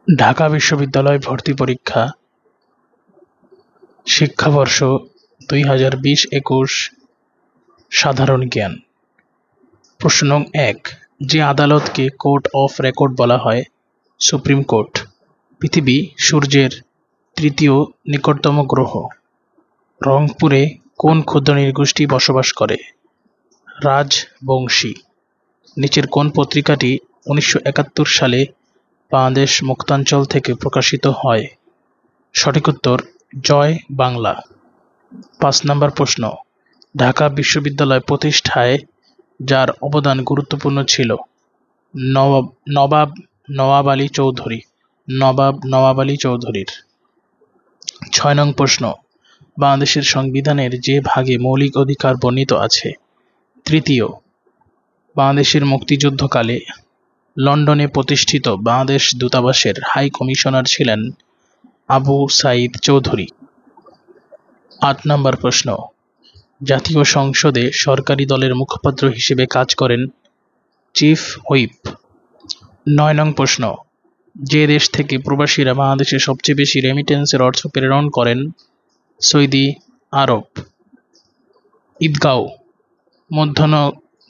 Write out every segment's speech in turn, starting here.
ঢাকা বিশ্ববিদ্যালয় ভর্তি পরীক্ষা শিক্ষাবর্ষ 2020-21 সাধারণ জ্ঞান। প্রশ্ন নং 1। যে আদালতকে কোর্ট অফ রেকর্ড বলা হয়? Supreme court. পৃথিবী সূর্যের তৃতীয় নিকটতম গ্রহ। রংপুরে কোন ক্ষুদ্র নৃগোষ্ঠী বসবাস করে? রাজবংশী। নিচের কোন পত্রিকাটি 1971 সালে বাংলাদেশ মুক্তাঞ্চল থেকে প্রকাশিত হয়? সঠিক উত্তর জয় বাংলা। 5 নম্বর প্রশ্ন। ঢাকা বিশ্ববিদ্যালয় প্রতিষ্ঠায় যার অবদান গুরুত্বপূর্ণ ছিল? নবাব নওয়াব আলী চৌধুরী। নবাব নওয়াব আলী চৌধুরীর। 6 নং প্রশ্ন। বাংলাদেশের সংবিধানের যে ভাগে মৌলিক অধিকার বর্ণিত আছে? তৃতীয়। বাংলাদেশের মুক্তিযুদ্ধকালে লন্ডনে প্রতিষ্ঠিত বাংলাদেশ দূতাবাসের হাই কমিশনার ছিলেন আবু সাঈদ চৌধুরী। 8 নম্বর প্রশ্ন। জাতীয় সংসদে সরকারি দলের মুখপাত্র হিসেবে কাজ করেন চিফ হুইপ। 9 নং প্রশ্ন। যে দেশ থেকে প্রবাসীরা বাংলাদেশে সবচেয়ে বেশি রেমিটেন্সের অর্থ প্রেরণ করেন? সৌদি আরব। ঈদগাঁও,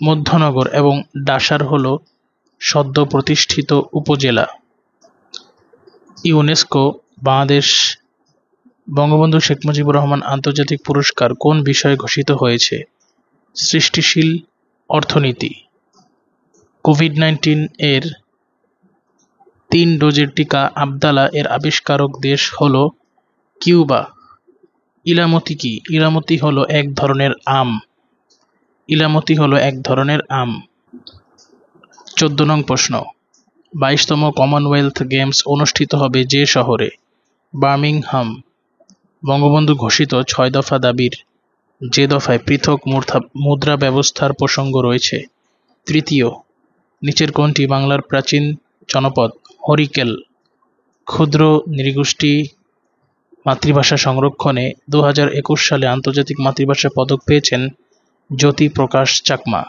মধ্যনগর এবং ডাসার হল সদ্য প্রতিষ্ঠিত উপজেলা। ইউনেস্কো বাংলাদেশ বঙ্গবন্ধু শেখ মুজিবুর রহমান আন্তর্জাতিক পুরস্কার কোন বিষয়ে ঘোষিত হয়েছে? সৃষ্টিশীল অর্থনীতি। কোভিড-19 এর 3 ডোজের টিকা আবদালা এর আবিষ্কারক দেশ হল কিউবা। ইলামতি কি? ইলামতি হল এক ধরনের আম। ইলামতি হল এক ধরনের আম। 14 নং প্রশ্ন। 22তম কমনওয়েলথ গেমস অনুষ্ঠিত হবে যে শহরে? বার্মিংহাম। বঙ্গবন্ধু ঘোষিত 6 দফা দাবির যে দফায় পৃথক মুদ্রা ব্যবস্থার প্রসঙ্গ রয়েছে? তৃতীয়। নিচের কোনটি বাংলার প্রাচীন জনপদ? হরিকেল। ক্ষুদ্র নৃগোষ্ঠী মাতৃভাষা সংরক্ষণে 2021 সালে আন্তর্জাতিক মাতৃভাষা পদক পেয়েছেন জ্যোতি প্রকাশ চাকমা।